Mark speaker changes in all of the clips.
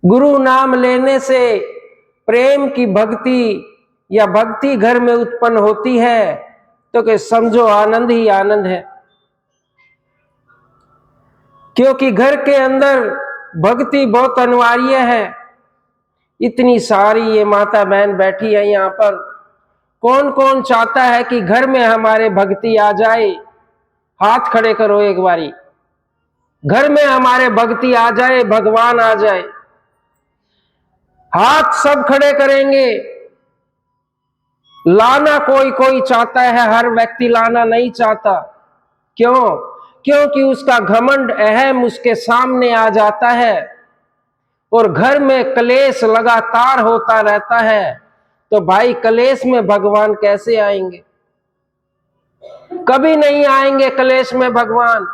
Speaker 1: गुरु नाम लेने से प्रेम की भक्ति या भक्ति घर में उत्पन्न होती है तो कि समझो आनंद ही आनंद है। क्योंकि घर के अंदर भक्ति बहुत अनिवार्य है। इतनी सारी ये माता बहन बैठी है यहाँ पर, कौन कौन चाहता है कि घर में हमारे भक्ति आ जाए? हाथ खड़े करो एक बारी। घर में हमारे भक्ति आ जाए, भगवान आ जाए। हाथ सब खड़े करेंगे। लाना कोई कोई चाहता है, हर व्यक्ति लाना नहीं चाहता। क्यों? क्योंकि उसका घमंड अहम उसके सामने आ जाता है और घर में क्लेश लगातार होता रहता है। तो भाई क्लेश में भगवान कैसे आएंगे? कभी नहीं आएंगे क्लेश में भगवान।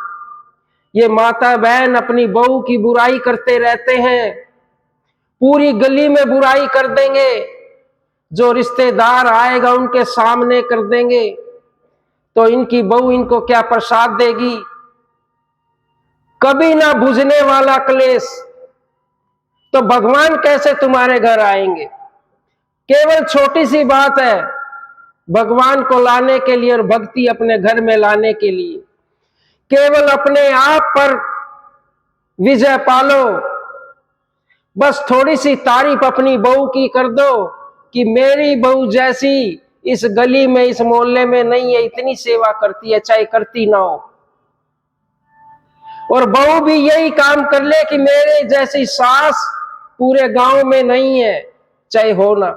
Speaker 1: ये माता बहन अपनी बहू की बुराई करते रहते हैं, पूरी गली में बुराई कर देंगे, जो रिश्तेदार आएगा उनके सामने कर देंगे, तो इनकी बहू इनको क्या प्रसाद देगी? कभी ना बुझने वाला क्लेश। तो भगवान कैसे तुम्हारे घर आएंगे? केवल छोटी सी बात है, भगवान को लाने के लिए और भक्ति अपने घर में लाने के लिए केवल अपने आप पर विजय पालो। बस थोड़ी सी तारीफ अपनी बहू की कर दो कि मेरी बहू जैसी इस गली में, इस मोहल्ले में नहीं है, इतनी सेवा करती है, चाहे करती ना हो। और बहू भी यही काम कर ले कि मेरे जैसी सास पूरे गांव में नहीं है, चाहे हो ना।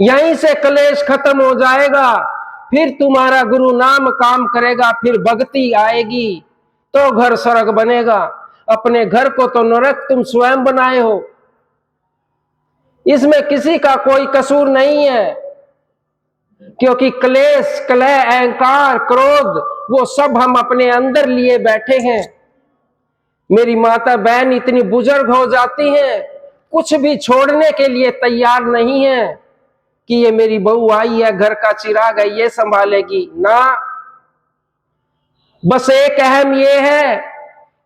Speaker 1: यहीं से क्लेश खत्म हो जाएगा। फिर तुम्हारा गुरु नाम काम करेगा, फिर भक्ति आएगी तो घर स्वर्ग बनेगा। अपने घर को तो नरक तुम स्वयं बनाए हो। इसमें किसी का कोई कसूर नहीं है, क्योंकि क्लेश, कलह, अहंकार, क्रोध वो सब हम अपने अंदर लिए बैठे हैं। मेरी माता बहन इतनी बुजुर्ग हो जाती हैं, कुछ भी छोड़ने के लिए तैयार नहीं है कि ये मेरी बहू आई है, घर का चिराग है, ये संभालेगी ना। बस एक अहम ये है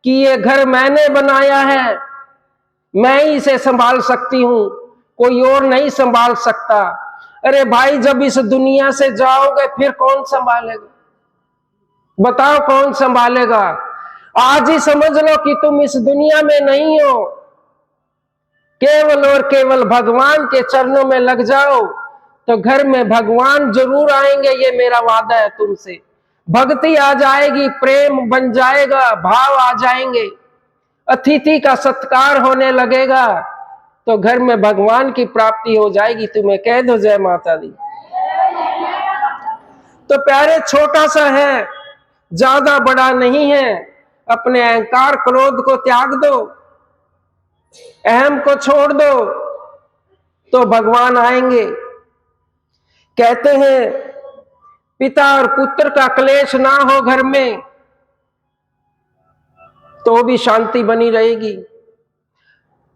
Speaker 1: कि ये घर मैंने बनाया है, मैं ही इसे संभाल सकती हूं, कोई और नहीं संभाल सकता। अरे भाई, जब इस दुनिया से जाओगे फिर कौन संभालेगा? बताओ कौन संभालेगा? आज ही समझ लो कि तुम इस दुनिया में नहीं हो। केवल और केवल भगवान के चरणों में लग जाओ तो घर में भगवान जरूर आएंगे, ये मेरा वादा है तुमसे। भक्ति आ जाएगी, प्रेम बन जाएगा, भाव आ जाएंगे, अतिथि का सत्कार होने लगेगा, तो घर में भगवान की प्राप्ति हो जाएगी। तुम्हें कह दो जय माता दी। तो प्यारे, छोटा सा है, ज्यादा बड़ा नहीं है। अपने अहंकार क्रोध को त्याग दो, अहम को छोड़ दो, तो भगवान आएंगे। कहते हैं पिता और पुत्र का क्लेश ना हो घर में तो भी शांति बनी रहेगी।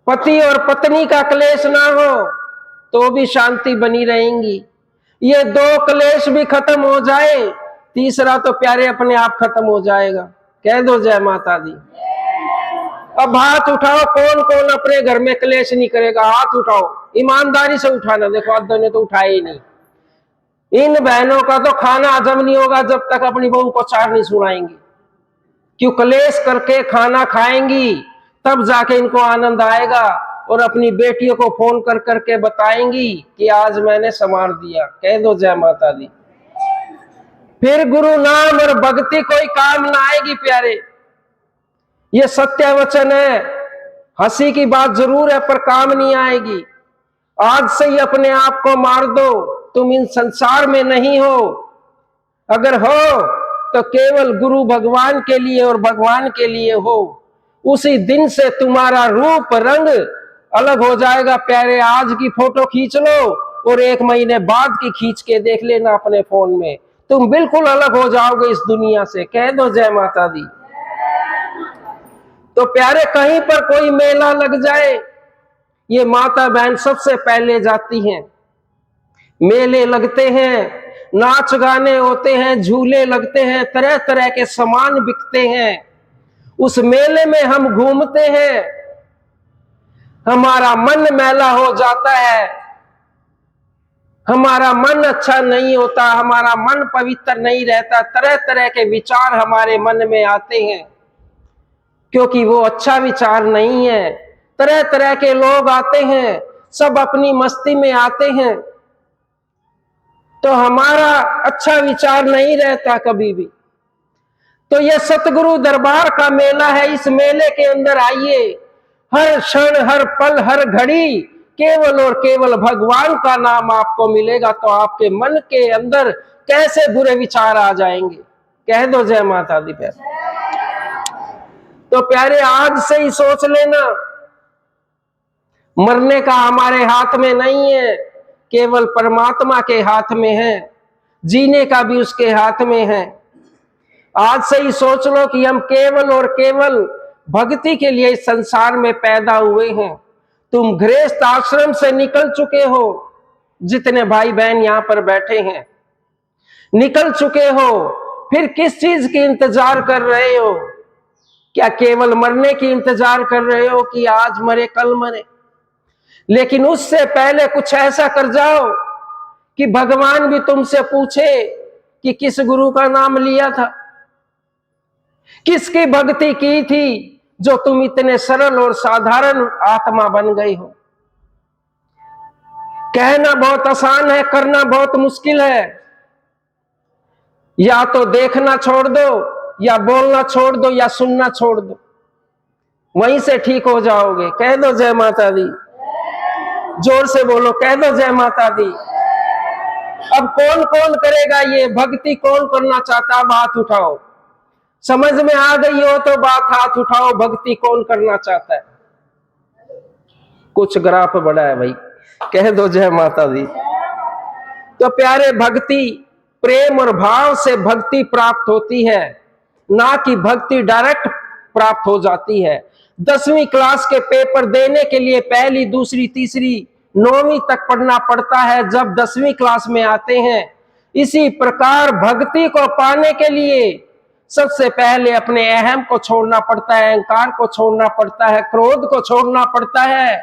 Speaker 1: पति और पत्नी का क्लेश ना हो तो भी शांति बनी रहेंगी। ये दो क्लेश भी खत्म हो जाए, तीसरा तो प्यारे अपने आप खत्म हो जाएगा। कह दो जय माता दी। अब हाथ उठाओ, कौन कौन अपने घर में क्लेश नहीं करेगा? हाथ उठाओ, ईमानदारी से उठाना। देखो आधों ने तो उठाए ही नहीं। इन बहनों का तो खाना हजम नहीं होगा जब तक अपनी बहू को चार नहीं सुनाएंगी। क्यों? क्लेश करके खाना खाएंगी, तब जाके इनको आनंद आएगा और अपनी बेटियों को फोन कर करके बताएंगी कि आज मैंने संवार दिया। कह दो जय माता दी। फिर गुरु नाम और भक्ति कोई काम ना आएगी प्यारे। ये सत्य वचन है। हंसी की बात जरूर है पर काम नहीं आएगी। आज से ही अपने आप को मार दो, तुम इन संसार में नहीं हो। अगर हो तो केवल गुरु भगवान के लिए और भगवान के लिए हो। उसी दिन से तुम्हारा रूप रंग अलग हो जाएगा प्यारे। आज की फोटो खींच लो और 1 महीने बाद की खींच के देख लेना अपने फोन में, तुम बिल्कुल अलग हो जाओगे इस दुनिया से। कह दो जय माता दी। तो प्यारे, कहीं पर कोई मेला लग जाए, ये माता बहन सबसे पहले जाती हैं। मेले लगते हैं, नाच गाने होते हैं, झूले लगते हैं, तरह तरह के सामान बिकते हैं। उस मेले में हम घूमते हैं, हमारा मन मैला हो जाता है, हमारा मन अच्छा नहीं होता, हमारा मन पवित्र नहीं रहता, तरह तरह के विचार हमारे मन में आते हैं, क्योंकि वो अच्छा विचार नहीं है। तरह तरह के लोग आते हैं, सब अपनी मस्ती में आते हैं, तो हमारा अच्छा विचार नहीं रहता कभी भी। तो यह सतगुरु दरबार का मेला है, इस मेले के अंदर आइए, हर क्षण, हर पल, हर घड़ी केवल और केवल भगवान का नाम आपको मिलेगा, तो आपके मन के अंदर कैसे बुरे विचार आ जाएंगे। कह दो जय माता दी प्यारे। तो प्यारे आज से ही सोच लेना, मरने का हमारे हाथ में नहीं है, केवल परमात्मा के हाथ में है, जीने का भी उसके हाथ में है। आज से ही सोच लो कि हम केवल और केवल भक्ति के लिए इस संसार में पैदा हुए हैं। तुम गृहस्थ आश्रम से निकल चुके हो, जितने भाई बहन यहां पर बैठे हैं निकल चुके हो, फिर किस चीज की इंतजार कर रहे हो? क्या केवल मरने की इंतजार कर रहे हो कि आज मरे कल मरे? लेकिन उससे पहले कुछ ऐसा कर जाओ कि भगवान भी तुमसे पूछे कि किस गुरु का नाम लिया था, किसकी भक्ति की थी, जो तुम इतने सरल और साधारण आत्मा बन गई हो। कहना बहुत आसान है, करना बहुत मुश्किल है। या तो देखना छोड़ दो, या बोलना छोड़ दो, या सुनना छोड़ दो, वहीं से ठीक हो जाओगे। कह दो जय माता दी, जोर से बोलो, कह दो जय माता दी। अब कौन कौन करेगा ये भक्ति? कौन करना चाहता? अब हाथ उठाओ। समझ में आ गई हो तो बात हाथ उठाओ, भक्ति कौन करना चाहता है? कुछ ग्राफ बड़ा है भाई, कह दो जय माता दी। तो प्यारे, भक्ति प्रेम और भाव से भक्ति प्राप्त होती है, ना कि भक्ति डायरेक्ट प्राप्त हो जाती है। 10वीं क्लास के पेपर देने के लिए पहली, दूसरी, तीसरी, 9वीं तक पढ़ना पड़ता है, जब 10वीं क्लास में आते हैं। इसी प्रकार भक्ति को पाने के लिए सबसे पहले अपने अहम को छोड़ना पड़ता है, अहंकार को छोड़ना पड़ता है, क्रोध को छोड़ना पड़ता है,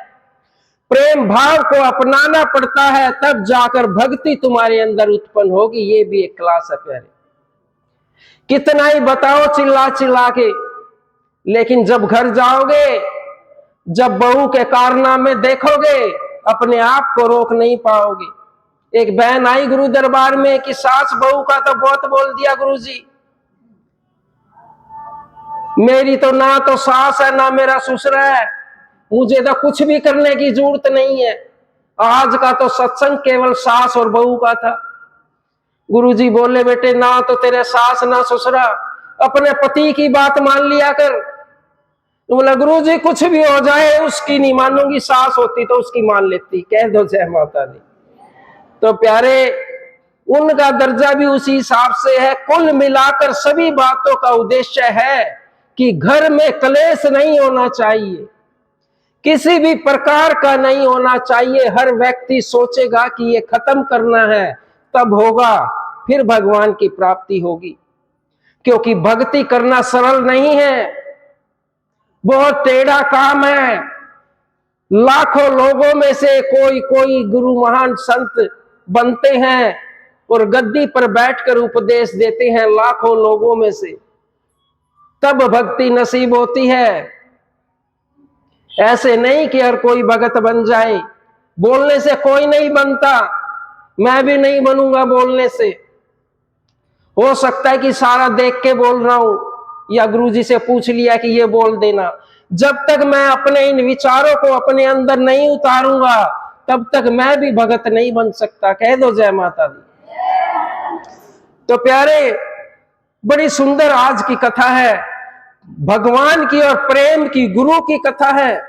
Speaker 1: प्रेम भाव को अपनाना पड़ता है, तब जाकर भक्ति तुम्हारे अंदर उत्पन्न होगी। ये भी एक क्लास है प्यारे। कितना ही बताओ चिल्ला चिल्ला के, लेकिन जब घर जाओगे, जब बहू के कारनामे देखोगे, अपने आप को रोक नहीं पाओगे। एक बहन आई गुरु दरबार में कि सास बहू का तो बहुत बोल दिया गुरुजी, मेरी तो ना तो सास है ना मेरा ससुर है, मुझे तो कुछ भी करने की जरूरत नहीं है। आज का तो सत्संग केवल सास और बहू का था। गुरुजी बोले, बेटे ना तो तेरे सास ना ससुरा, अपने पति की बात मान लिया कर। तो बोला, गुरुजी कुछ भी हो जाए उसकी नहीं मानूंगी, सास होती तो उसकी मान लेती। कह दो जय माता दी। तो प्यारे, उनका दर्जा भी उसी हिसाब से है। कुल मिलाकर सभी बातों का उद्देश्य है कि घर में क्लेश नहीं होना चाहिए, किसी भी प्रकार का नहीं होना चाहिए। हर व्यक्ति सोचेगा कि ये खत्म करना है, तब होगा, फिर भगवान की प्राप्ति होगी। क्योंकि भक्ति करना सरल नहीं है, बहुत टेढ़ा काम है। लाखों लोगों में से कोई कोई गुरु महान संत बनते हैं और गद्दी पर बैठकर उपदेश देते हैं, लाखों लोगों में से, तब भक्ति नसीब होती है। ऐसे नहीं कि हर कोई भगत बन जाए। बोलने से कोई नहीं बनता, मैं भी नहीं बनूंगा बोलने से। हो सकता है कि सारा देख के बोल रहा हूं, या गुरुजी से पूछ लिया कि ये बोल देना। जब तक मैं अपने इन विचारों को अपने अंदर नहीं उतारूंगा, तब तक मैं भी भगत नहीं बन सकता। कह दो जय माता दी। तो प्यारे, बड़ी सुंदर आज की कथा है, भगवान की और प्रेम की, गुरु की कथा है।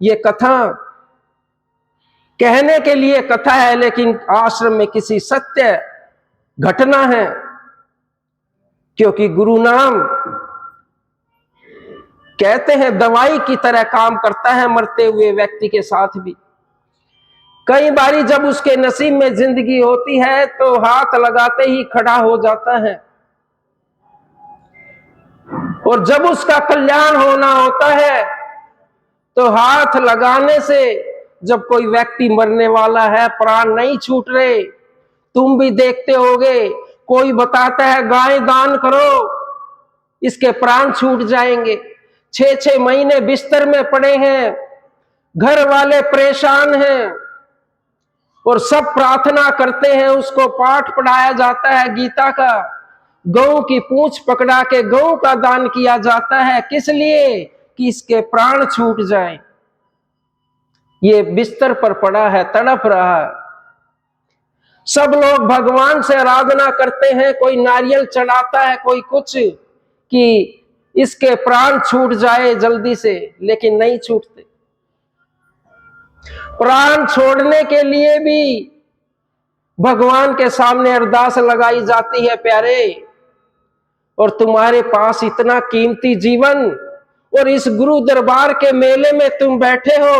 Speaker 1: ये कथा कहने के लिए कथा है, लेकिन आश्रम में किसी सत्य घटना है। क्योंकि गुरु नाम कहते हैं दवाई की तरह काम करता है मरते हुए व्यक्ति के साथ भी। कई बारी जब उसके नसीब में जिंदगी होती है तो हाथ लगाते ही खड़ा हो जाता है, और जब उसका कल्याण होना होता है तो हाथ लगाने से जब कोई व्यक्ति मरने वाला है, प्राण नहीं छूट रहे, तुम भी देखते होगे, कोई बताता है गाय दान करो, इसके प्राण छूट जाएंगे। 6-6 महीने बिस्तर में पड़े हैं, घर वाले परेशान हैं और सब प्रार्थना करते हैं, उसको पाठ पढ़ाया जाता है गीता का, गौ की पूंछ पकड़ा के गौ का दान किया जाता है। किस लिए? कि इसके प्राण छूट जाएं। ये बिस्तर पर पड़ा है, तड़प रहा है। सब लोग भगवान से आराधना करते हैं, कोई नारियल चढ़ाता है, कोई कुछ, कि इसके प्राण छूट जाए जल्दी से, लेकिन नहीं छूटते। प्राण छोड़ने के लिए भी भगवान के सामने अरदास लगाई जाती है प्यारे। और तुम्हारे पास इतना कीमती जीवन और इस गुरु दरबार के मेले में तुम बैठे हो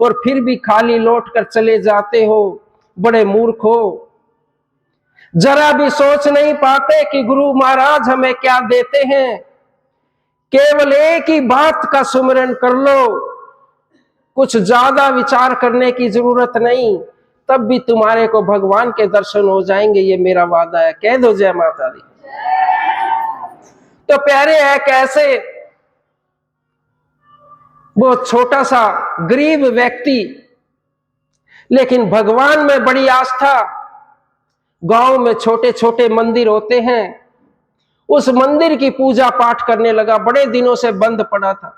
Speaker 1: और फिर भी खाली लौट कर चले जाते हो, बड़े मूर्ख हो। जरा भी सोच नहीं पाते कि गुरु महाराज हमें क्या देते हैं। केवल एक ही बात का सुमिरन कर लो, कुछ ज्यादा विचार करने की जरूरत नहीं, तब भी तुम्हारे को भगवान के दर्शन हो जाएंगे, ये मेरा वादा है। कह दो जय माता दी। तो प्यारे है, कैसे बहुत छोटा सा गरीब व्यक्ति, लेकिन भगवान में बड़ी आस्था। गांव में छोटे छोटे मंदिर होते हैं, उस मंदिर की पूजा पाठ करने लगा। बड़े दिनों से बंद पड़ा था,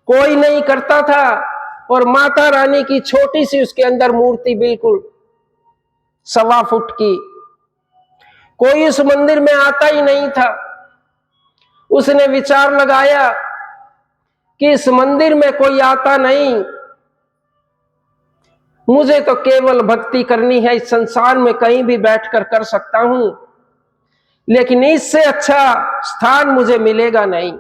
Speaker 1: कोई नहीं करता था, और माता रानी की छोटी सी उसके अंदर मूर्ति, बिल्कुल 1.25 फुट की, कोई उस मंदिर में आता ही नहीं था। उसने विचार लगाया कि इस मंदिर में कोई आता नहीं, मुझे तो केवल भक्ति करनी है, इस संसार में कहीं भी बैठकर कर सकता हूं, लेकिन इससे अच्छा स्थान मुझे मिलेगा नहीं।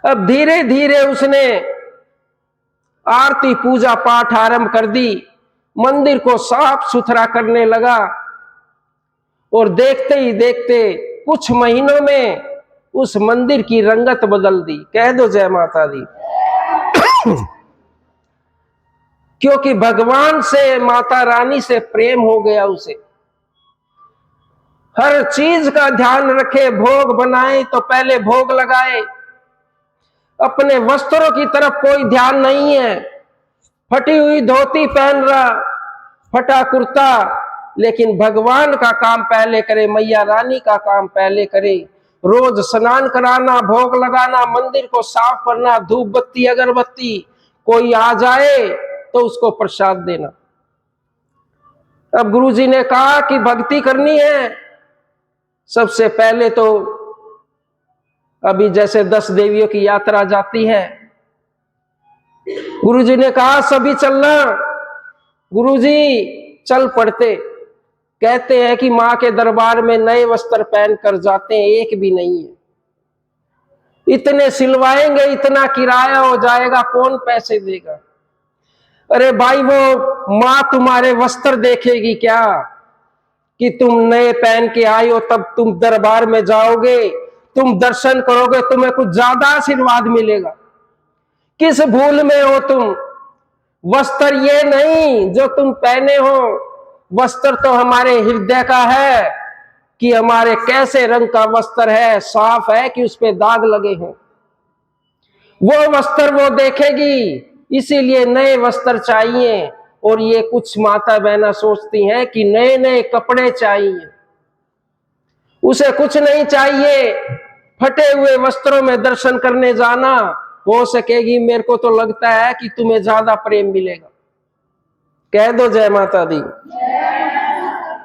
Speaker 1: अब धीरे धीरे उसने आरती पूजा पाठ आरंभ कर दी, मंदिर को साफ सुथरा करने लगा, और देखते ही देखते कुछ महीनों में उस मंदिर की रंगत बदल दी। कह दो जय माता दी। क्योंकि भगवान से, माता रानी से प्रेम हो गया उसे। हर चीज का ध्यान रखे, भोग बनाए तो पहले भोग लगाए, अपने वस्त्रों की तरफ कोई ध्यान नहीं है। फटी हुई धोती पहन रहा, फटा कुर्ता, लेकिन भगवान का काम पहले करे, मैया रानी का काम पहले करे। रोज स्नान कराना, भोग लगाना, मंदिर को साफ करना, धूप बत्ती अगरबत्ती, कोई आ जाए तो उसको प्रसाद देना। अब गुरुजी ने कहा कि भक्ति करनी है, सबसे पहले तो अभी जैसे 10 देवियों की यात्रा जाती है, गुरुजी ने कहा सभी चलना। गुरुजी चल पड़ते। कहते हैं कि मां के दरबार में नए वस्त्र पहन कर जाते हैं, एक भी नहीं है। इतने सिलवाएंगे, इतना किराया हो जाएगा, कौन पैसे देगा? अरे भाई, वो मां तुम्हारे वस्त्र देखेगी क्या कि तुम नए पहन के आए हो? तब तुम दरबार में जाओगे, तुम दर्शन करोगे, तुम्हें कुछ ज्यादा आशीर्वाद मिलेगा। किस भूल में हो तुम? वस्त्र ये नहीं जो तुम पहने हो, वस्त्र तो हमारे हृदय का है कि हमारे कैसे रंग का वस्त्र है, साफ है कि उस पे दाग लगे हैं, वो वस्त्र वो देखेगी। इसीलिए नए वस्त्र चाहिए। और ये कुछ माता बहना सोचती हैं कि नए नए कपड़े चाहिए, उसे कुछ नहीं चाहिए। फटे हुए वस्त्रों में दर्शन करने जाना, हो सकेगी, मेरे को तो लगता है कि तुम्हें ज्यादा प्रेम मिलेगा। कह दो जय माता दी।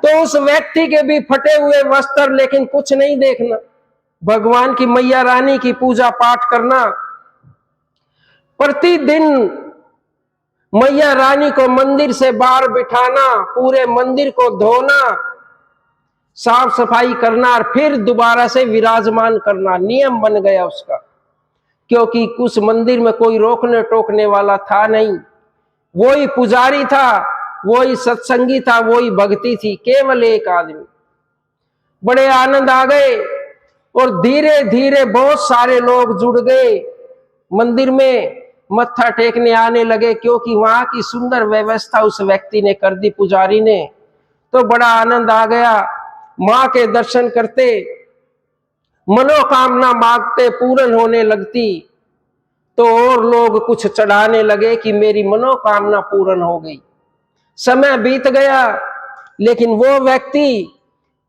Speaker 1: तो उस व्यक्ति के भी फटे हुए वस्त्र, लेकिन कुछ नहीं देखना, भगवान की मैया रानी की पूजा पाठ करना। प्रतिदिन मैया रानी को मंदिर से बाहर बिठाना, पूरे मंदिर को धोना, साफ सफाई करना, और फिर दोबारा से विराजमान करना, नियम बन गया उसका। क्योंकि उस मंदिर में कोई रोकने टोकने वाला था नहीं, वही पुजारी था, वही सत्संगी था, वही भक्ति थी, केवल एक आदमी। बड़े आनंद आ गए और धीरे धीरे बहुत सारे लोग जुड़ गए। मंदिर में मत्था टेकने आने लगे, क्योंकि वहां की सुंदर व्यवस्था उस व्यक्ति ने कर दी, पुजारी ने। तो बड़ा आनंद आ गया। मां के दर्शन करते, मनोकामना मांगते, पूर्ण होने लगती। तो और लोग कुछ चढ़ाने लगे कि मेरी मनोकामना पूर्ण हो गई। समय बीत गया, लेकिन वो व्यक्ति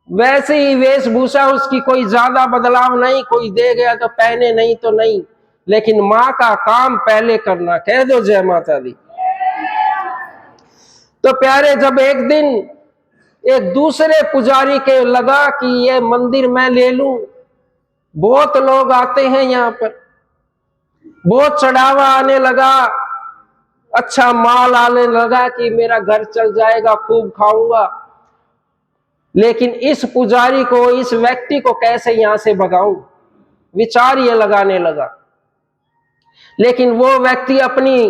Speaker 1: वैसे ही वेशभूषा, उसकी कोई ज्यादा बदलाव नहीं, कोई दे गया तो पहने, नहीं तो नहीं, लेकिन मां का काम पहले करना। कह दो जय माता दी। तो प्यारे, जब एक दिन एक दूसरे पुजारी के लगा कि ये मंदिर मैं ले लूं, बहुत लोग आते हैं यहां पर, बहुत चढ़ावा आने लगा, अच्छा माल आने लगा कि मेरा घर चल जाएगा, खूब खाऊंगा। लेकिन इस पुजारी को, इस व्यक्ति को कैसे यहां से भगाऊं, विचार ये लगाने लगा। लेकिन वो व्यक्ति अपनी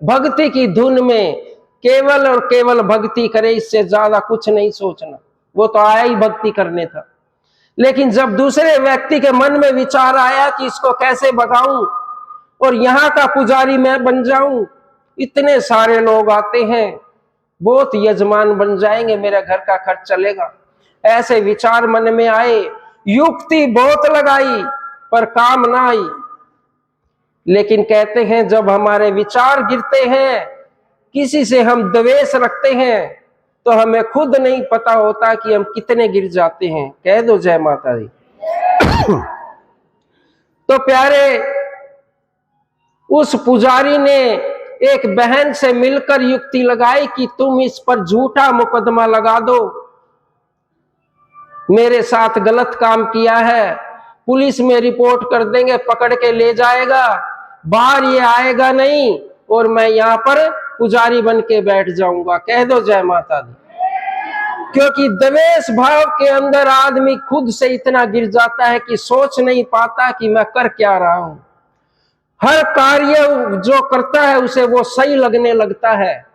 Speaker 1: भक्ति की धुन में केवल और केवल भक्ति करे, इससे ज्यादा कुछ नहीं सोचना। वो तो आया ही भक्ति करने था। लेकिन जब दूसरे व्यक्ति के मन में विचार आया कि इसको कैसे भगाऊं और यहां का पुजारी मैं बन जाऊं, इतने सारे लोग आते हैं, बहुत यजमान बन जाएंगे, मेरा घर का खर्च चलेगा, ऐसे विचार मन में आए। युक्ति बहुत लगाई पर काम ना आई। लेकिन कहते हैं, जब हमारे विचार गिरते हैं, किसी से हम द्वेष रखते हैं, तो हमें खुद नहीं पता होता कि हम कितने गिर जाते हैं। कह दो जय माता दी। तो प्यारे, उस पुजारी ने एक बहन से मिलकर युक्ति लगाई कि तुम इस पर झूठा मुकदमा लगा दो, मेरे साथ गलत काम किया है, पुलिस में रिपोर्ट कर देंगे, पकड़ के ले जाएगा, बाहर ये आएगा नहीं, और मैं यहां पर पुजारी बन के बैठ जाऊंगा। कह दो जय माता दी। क्योंकि द्वेष भाव के अंदर आदमी खुद से इतना गिर जाता है कि सोच नहीं पाता कि मैं कर क्या रहा हूं। हर कार्य जो करता है उसे वो सही लगने लगता है।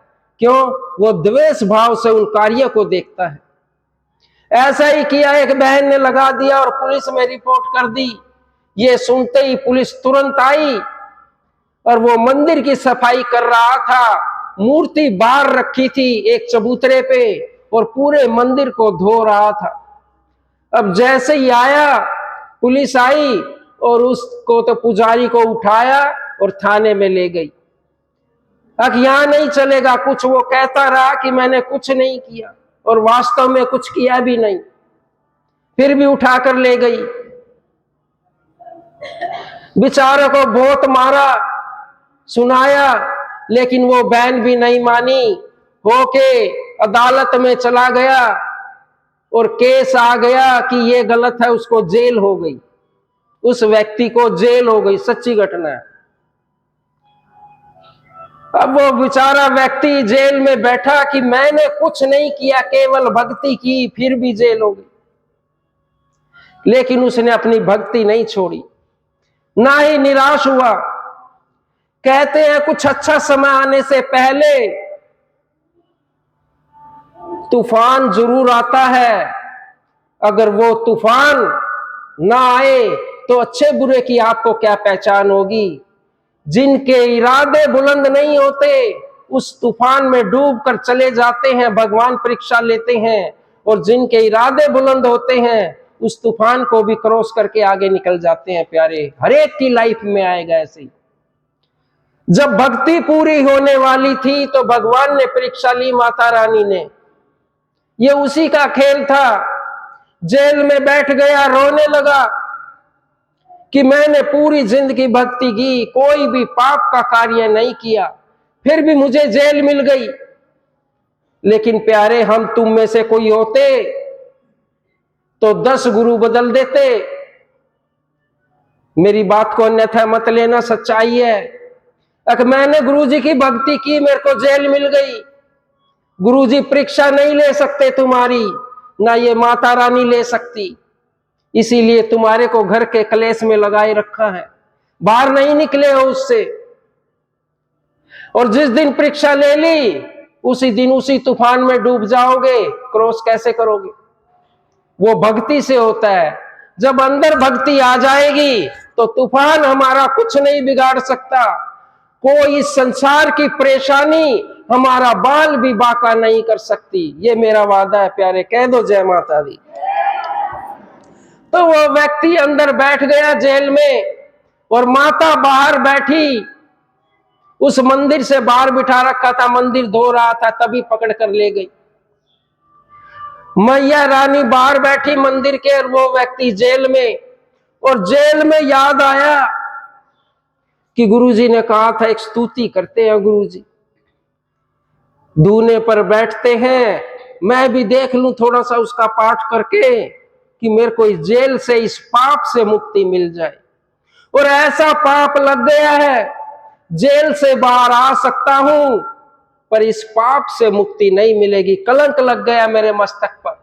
Speaker 1: क्यों? वो द्वेष भाव से उन कार्य को देखता है। ऐसा ही किया, एक बहन ने लगा दिया और पुलिस में रिपोर्ट कर दी। ये सुनते ही पुलिस तुरंत आई और वो मंदिर की सफाई कर रहा था। मूर्ति बाहर रखी थी एक चबूतरे पे और पूरे मंदिर को धो रहा था। अब जैसे ही आया, पुलिस आई और उसको, तो पुजारी को उठाया और थाने में ले गई। अब यहां नहीं चलेगा कुछ, वो कहता रहा कि मैंने कुछ नहीं किया, और वास्तव में कुछ किया भी नहीं। फिर भी उठाकर ले गई। बेचारे को बहुत मारा, सुनाया, लेकिन वो बहन भी नहीं मानी। होके अदालत में चला गया और केस आ गया कि ये गलत है, उसको जेल हो गई। उस व्यक्ति को जेल हो गई, सच्ची घटना है। अब वो बेचारा व्यक्ति जेल में बैठा कि मैंने कुछ नहीं किया, केवल भक्ति की, फिर भी जेल हो गई। लेकिन उसने अपनी भक्ति नहीं छोड़ी, ना ही निराश हुआ। कहते हैं कुछ अच्छा समय आने से पहले तूफान जरूर आता है। अगर वो तूफान ना आए तो अच्छे बुरे की आपको क्या पहचान होगी। जिनके इरादे बुलंद नहीं होते, उस तूफान में डूब कर चले जाते हैं, भगवान परीक्षा लेते हैं। और जिनके इरादे बुलंद होते हैं, उस तूफान को भी क्रॉस करके आगे निकल जाते हैं। प्यारे, हर एक की लाइफ में आएगा ऐसे ही। जब भक्ति पूरी होने वाली थी तो भगवान ने परीक्षा ली, माता रानी ने। ये उसी का खेल था। जेल में बैठ गया, रोने लगा कि मैंने पूरी जिंदगी भक्ति की, कोई भी पाप का कार्य नहीं किया, फिर भी मुझे जेल मिल गई। लेकिन प्यारे, हम तुम में से कोई होते तो 10 गुरु बदल देते। मेरी बात को अन्यथा मत लेना, सच्चाई है। अगर मैंने गुरुजी की भक्ति की, मेरे को जेल मिल गई। गुरुजी परीक्षा नहीं ले सकते तुम्हारी, ना ये माता रानी ले सकती। इसीलिए तुम्हारे को घर के कलेश में लगाए रखा है, बाहर नहीं निकले हो उससे। और जिस दिन परीक्षा ले ली, उसी दिन उसी तूफान में डूब जाओगे। क्रॉस कैसे करोगे? वो भक्ति से होता है। जब अंदर भक्ति आ जाएगी तो तूफान हमारा कुछ नहीं बिगाड़ सकता। कोई इस संसार की परेशानी हमारा बाल भी बांका नहीं कर सकती। ये मेरा वादा है प्यारे, कह दो जय माता दी। तो वो व्यक्ति अंदर बैठ गया जेल में और माता बाहर बैठी, उस मंदिर से बाहर बिठा रखा था, मंदिर धो रहा था, तभी पकड़ कर ले गई। मैया रानी बाहर बैठी मंदिर के और वो व्यक्ति जेल में। और जेल में याद आया कि गुरुजी ने कहा था एक स्तुति करते हैं, गुरुजी दूने पर बैठते हैं, मैं भी देख लूं थोड़ा सा उसका पाठ करके कि मेरे को इस जेल से, इस पाप से मुक्ति मिल जाए। और ऐसा पाप लग गया है, जेल से बाहर आ सकता हूं पर इस पाप से मुक्ति नहीं मिलेगी। कलंक लग गया मेरे मस्तक पर।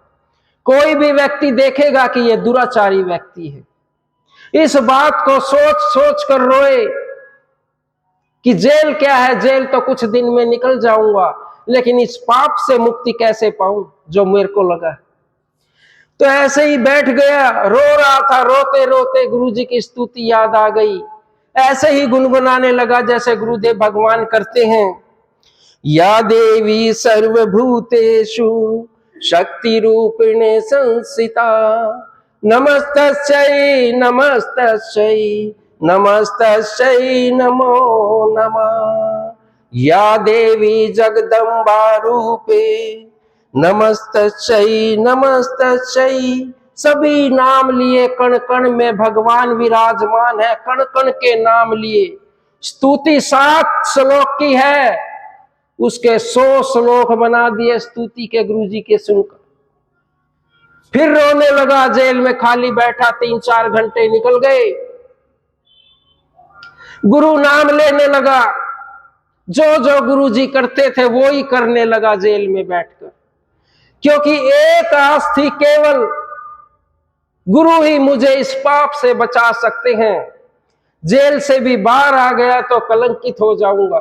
Speaker 1: कोई भी व्यक्ति देखेगा कि यह दुराचारी व्यक्ति है। इस बात को सोच सोच कर रोए कि जेल क्या है, जेल तो कुछ दिन में निकल जाऊंगा, लेकिन इस पाप से मुक्ति कैसे पाऊं जो मेरे को लगा। तो ऐसे ही बैठ गया, रो रहा था। रोते रोते गुरुजी की स्तुति याद आ गई। ऐसे ही गुनगुनाने लगा जैसे गुरुदेव भगवान करते हैं। या देवी सर्वभूतेषु शक्ति रूपिणे संस्थिता, नमस्तस्यै नमस्तस्यै नमस्तस्यै नमो नमः। या देवी जगदम्बा रूपे नमस्तस्यै नमस्तस्यै। सभी नाम लिए, कण कण में भगवान विराजमान है, कण कण के नाम लिए। स्तुति 7 श्लोक की है, उसके 100 श्लोक बना दिए स्तुति के गुरुजी के सुनकर। फिर रोने लगा, जेल में खाली बैठा, 3-4 घंटे निकल गए। गुरु नाम लेने लगा, जो जो गुरुजी करते थे वो ही करने लगा जेल में बैठकर, क्योंकि एक आस थी केवल, गुरु ही मुझे इस पाप से बचा सकते हैं। जेल से भी बाहर आ गया तो कलंकित हो जाऊंगा,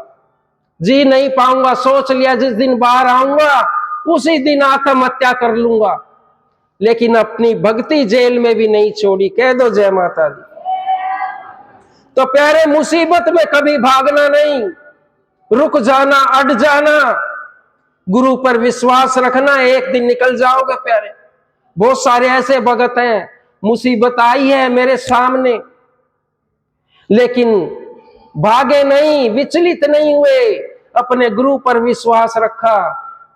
Speaker 1: जी नहीं पाऊंगा। सोच लिया जिस दिन बाहर आऊंगा उसी दिन आत्महत्या कर लूंगा, लेकिन अपनी भक्ति जेल में भी नहीं छोड़ी। कह दो जय माता दी। तो प्यारे, मुसीबत में कभी भागना नहीं, रुक जाना, अट जाना, गुरु पर विश्वास रखना, एक दिन निकल जाओगे प्यारे। बहुत सारे ऐसे भगत हैं, मुसीबत आई है मेरे सामने लेकिन भागे नहीं, विचलित नहीं हुए, अपने गुरु पर विश्वास रखा।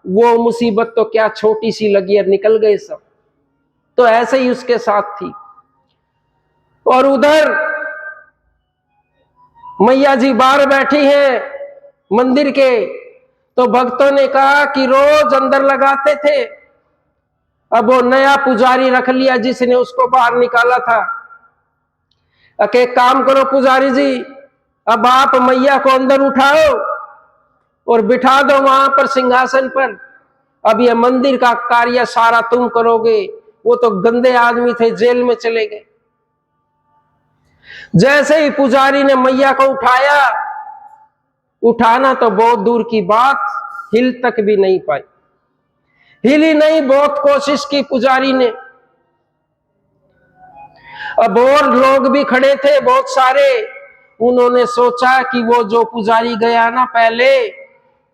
Speaker 1: वो मुसीबत तो क्या छोटी सी लगी और निकल गए सब। तो ऐसे ही उसके साथ थी। और उधर मैया जी बाहर बैठी हैं मंदिर के। तो भक्तों ने कहा कि रोज अंदर लगाते थे, अब वो नया पुजारी रख लिया जिसने उसको बाहर निकाला था। एक काम करो पुजारी जी, अब आप मैया को अंदर उठाओ और बिठा दो वहां पर सिंहासन पर। अब ये मंदिर का कार्य सारा तुम करोगे। वो तो गंदे आदमी थे, जेल में चले गए। जैसे ही पुजारी ने मैया को उठाया, उठाना तो बहुत दूर की बात, हिल तक भी नहीं पाई, हिली नहीं। बहुत कोशिश की पुजारी ने। अब और लोग भी खड़े थे बहुत सारे, उन्होंने सोचा कि वो जो पुजारी गया ना पहले,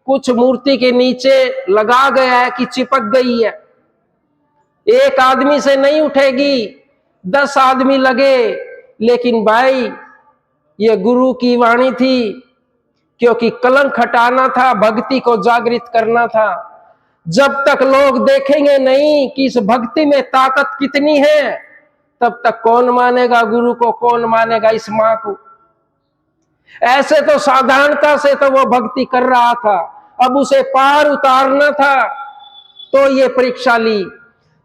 Speaker 1: कुछ मूर्ति के नीचे लगा गया है कि चिपक गई है, एक आदमी से नहीं उठेगी, 10 आदमी लगे। लेकिन भाई ये गुरु की वाणी थी, क्योंकि कलंक हटाना था, भक्ति को जागृत करना था। जब तक लोग देखेंगे नहीं कि इस भक्ति में ताकत कितनी है, तब तक कौन मानेगा गुरु को, कौन मानेगा इस मां को। ऐसे तो साधारणता से तो वो भक्ति कर रहा था, अब उसे पार उतारना था, तो ये परीक्षा ली।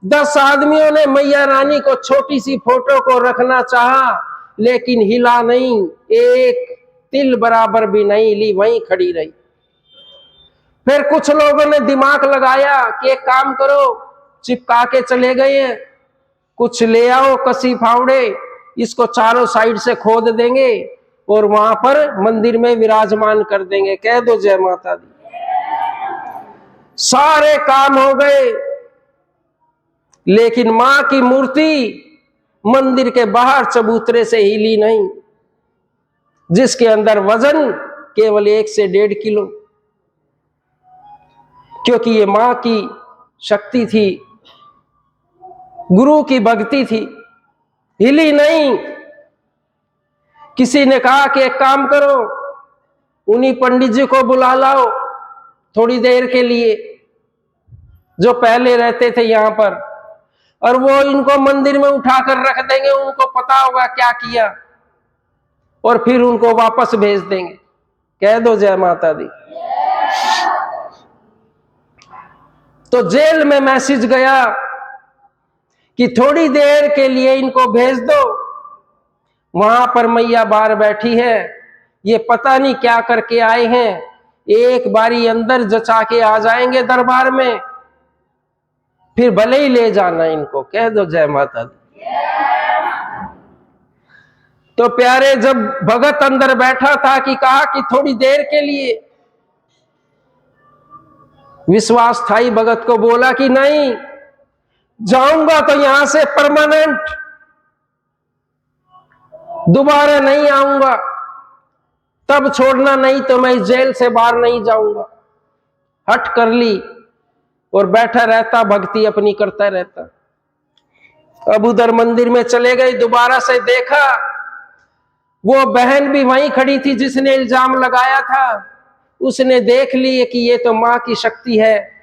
Speaker 1: 10 आदमियों ने मैया रानी को छोटी सी फोटो को रखना चाहा, लेकिन हिला नहीं, एक तिल बराबर भी नहीं ली, वहीं खड़ी रही। फिर कुछ लोगों ने दिमाग लगाया कि एक काम करो, चिपका के चले गए हैं, कुछ ले आओ कसी फावड़े, इसको चारों साइड से खोद देंगे और वहां पर मंदिर में विराजमान कर देंगे। कह दो जय माता दी। सारे काम हो गए, लेकिन मां की मूर्ति मंदिर के बाहर चबूतरे से हिली नहीं, जिसके अंदर वजन केवल 1 से 1.5 किलो, क्योंकि ये मां की शक्ति थी, गुरु की भक्ति थी, हिली नहीं। किसी ने कहा कि एक काम करो, उन्हीं पंडित जी को बुला लाओ थोड़ी देर के लिए, जो पहले रहते थे यहां पर, और वो इनको मंदिर में उठाकर रख देंगे, उनको पता होगा क्या किया, और फिर उनको वापस भेज देंगे। कह दो जय माता दी। तो जेल में मैसेज गया कि थोड़ी देर के लिए इनको भेज दो, वहां पर मैया बाहर बैठी है, ये पता नहीं क्या करके आए हैं, एक बारी अंदर जचा के आ जाएंगे दरबार में, फिर भले ही ले जाना इनको। कह दो जय माता दी। तो प्यारे, जब भगत अंदर बैठा था कि कहा कि थोड़ी देर के लिए, विश्वास था ही भगत को, बोला कि नहीं जाऊंगा तो यहां से परमानेंट, दोबारा नहीं आऊंगा, तब छोड़ना, नहीं तो मैं इस जेल से बाहर नहीं जाऊंगा। हट कर ली और बैठा रहता, भक्ति अपनी करता रहता। अब उधर मंदिर में चले गए, दोबारा से देखा वो बहन भी वहीं खड़ी थी जिसने इल्जाम लगाया था, उसने देख ली कि ये तो मां की शक्ति है,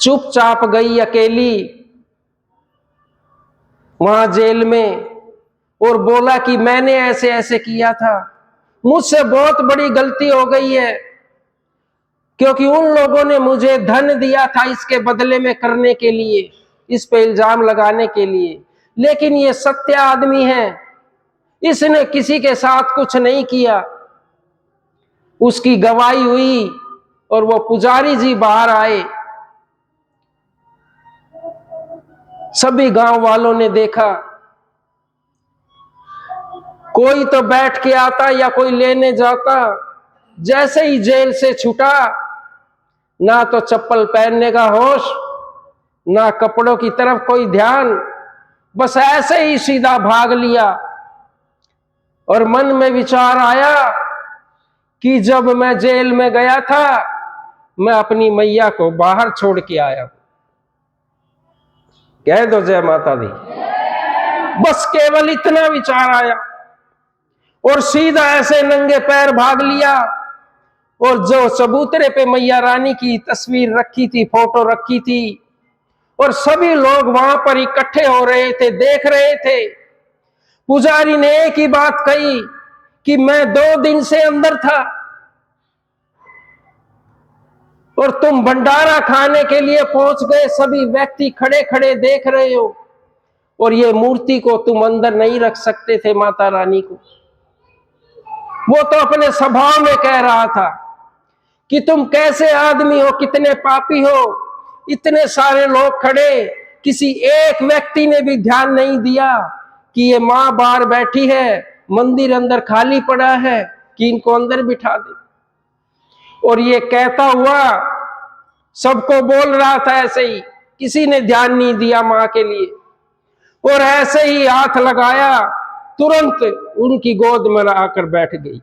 Speaker 1: चुपचाप गई अकेली वहां जेल में और बोला कि मैंने ऐसे ऐसे किया था, मुझसे बहुत बड़ी गलती हो गई है, क्योंकि उन लोगों ने मुझे धन दिया था इसके बदले में करने के लिए, इस पे इल्जाम लगाने के लिए, लेकिन ये सत्य आदमी है, इसने किसी के साथ कुछ नहीं किया। उसकी गवाही हुई और वो पुजारी जी बाहर आए, सभी गांव वालों ने देखा, कोई तो बैठ के आता या कोई लेने जाता। जैसे ही जेल से छूटा, ना तो चप्पल पहनने का होश, ना कपड़ों की तरफ कोई ध्यान, बस ऐसे ही सीधा भाग लिया। और मन में विचार आया कि जब मैं जेल में गया था, मैं अपनी मैया को बाहर छोड़ के आया। कह दो जय माता दी। बस केवल इतना विचार आया और सीधा ऐसे नंगे पैर भाग लिया। और जो चबूतरे पे मैया रानी की तस्वीर रखी थी, फोटो रखी थी, और सभी लोग वहां पर इकट्ठे हो रहे थे, देख रहे थे, पुजारी ने एक ही बात कही कि मैं 2 दिन से अंदर था और तुम भंडारा खाने के लिए पहुंच गए, सभी व्यक्ति खड़े खड़े देख रहे हो, और ये मूर्ति को तुम अंदर नहीं रख सकते थे, माता रानी को। वो तो अपने स्वभाव में कह रहा था कि तुम कैसे आदमी हो, कितने पापी हो, इतने सारे लोग खड़े, किसी एक व्यक्ति ने भी ध्यान नहीं दिया कि ये मां बाहर बैठी है, मंदिर अंदर खाली पड़ा है, कि इनको अंदर बिठा दे। और ये कहता हुआ सबको बोल रहा था ऐसे ही, किसी ने ध्यान नहीं दिया मां के लिए। और ऐसे ही हाथ लगाया, तुरंत उनकी गोद में आकर बैठ गई।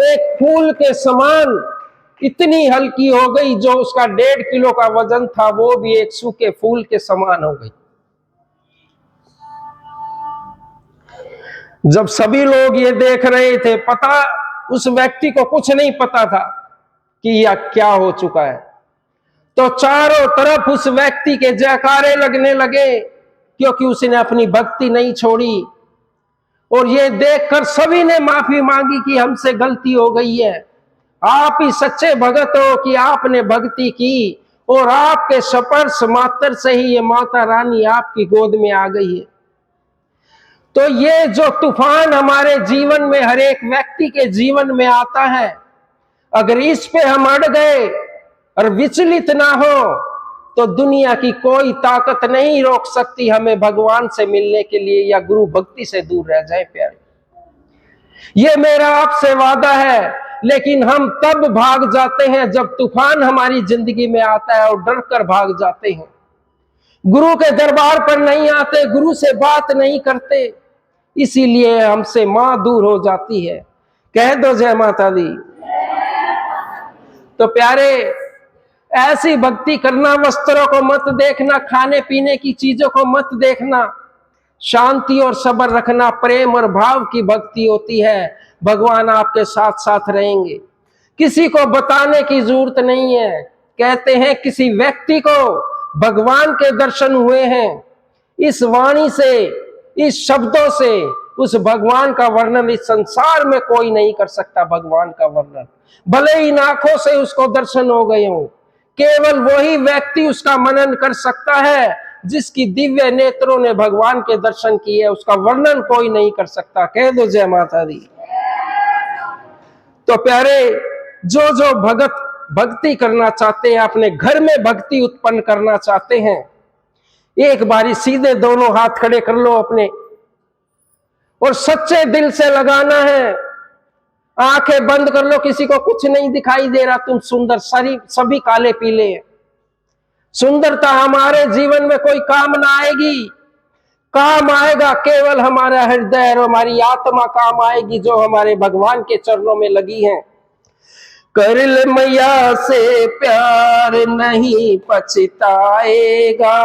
Speaker 1: एक फूल के समान इतनी हल्की हो गई, जो उसका 1.5 किलो का वजन था वो भी एक सूखे फूल के समान हो गई। जब सभी लोग ये देख रहे थे, पता उस व्यक्ति को कुछ नहीं पता था कि यह क्या हो चुका है, तो चारों तरफ उस व्यक्ति के जयकारे लगने लगे, क्योंकि उसने अपनी भक्ति नहीं छोड़ी। और ये देखकर सभी ने माफी मांगी कि हमसे गलती हो गई है, आप ही सच्चे भगत हो कि आपने भक्ति की, और आपके स्पर्श मात्र से ही ये माता रानी आपकी गोद में आ गई है। तो ये जो तूफान हमारे जीवन में, हर एक व्यक्ति के जीवन में आता है, अगर इस पे हम अड़ गए और विचलित ना हो, तो दुनिया की कोई ताकत नहीं रोक सकती हमें भगवान से मिलने के लिए या गुरु भक्ति से दूर रह जाए। प्यारे, ये मेरा आपसे वादा है लेकिन हम तब भाग जाते हैं जब तूफान हमारी जिंदगी में आता है और डर कर भाग जाते हैं। गुरु के दरबार पर नहीं आते, गुरु से बात नहीं करते, इसीलिए हमसे मां दूर हो जाती है। कह दो जय माता दी। तो प्यारे, ऐसी भक्ति करना, वस्त्रों को मत देखना, खाने पीने की चीजों को मत देखना, शांति और सब्र रखना, प्रेम और भाव की भक्ति होती है। भगवान आपके साथ साथ रहेंगे, किसी को बताने की जरूरत नहीं है। कहते हैं किसी व्यक्ति को भगवान के दर्शन हुए हैं, इस वाणी से, इस शब्दों से उस भगवान का वर्णन इस संसार में कोई नहीं कर सकता। भगवान का वर्णन भले ही आंखों से उसको दर्शन हो गए हो, केवल वही व्यक्ति उसका मनन कर सकता है जिसकी दिव्य नेत्रों ने भगवान के दर्शन किए। उसका वर्णन कोई नहीं कर सकता। कह दो जय माता दी। तो प्यारे, जो जो भक्ति करना चाहते हैं, अपने घर में भक्ति उत्पन्न करना चाहते हैं, एक बारी सीधे दोनों हाथ खड़े कर लो अपने, और सच्चे दिल से लगाना है। आंखें बंद कर लो, किसी को कुछ नहीं दिखाई दे रहा, तुम सुंदर, सभी काले पीले हैं। सुंदरता हमारे जीवन में कोई काम ना आएगी, काम आएगा केवल हमारा हृदय और हमारी आत्मा काम आएगी, जो हमारे भगवान के चरणों में लगी है। कर ले मैया से प्यार नहीं पछताएगा,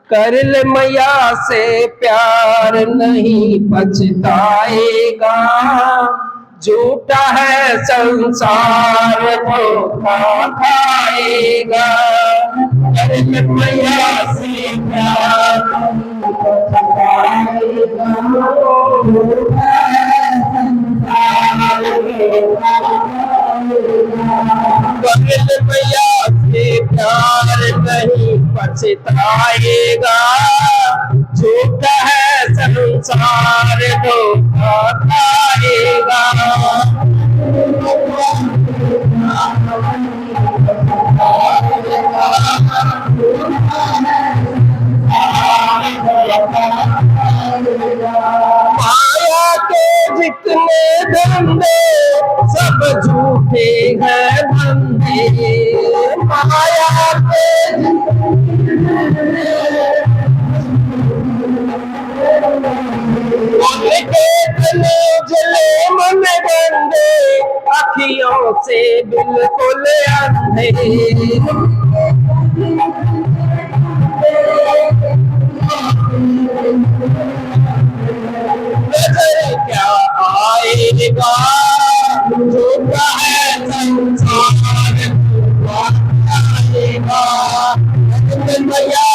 Speaker 1: कर ले मैया से प्यार नहीं पछताएगा, झूठा है संसार धोखा खाएगा। कर ले मैया से प्यार नहीं पछताएगा, झूठा है संसार धोखा खाएगा। कर ले मैया से प्यार नहीं पछताएगा, झूठा है संसार धोखा खाएगा। माया के जितने धंधे सब झूठे हैं धंधे, माया के उनके जले मन गंदे, अखियों से बिल्कुल अंधे। नजर क्या आएगा, झूठा है संसार धोखा खाएगा। मैया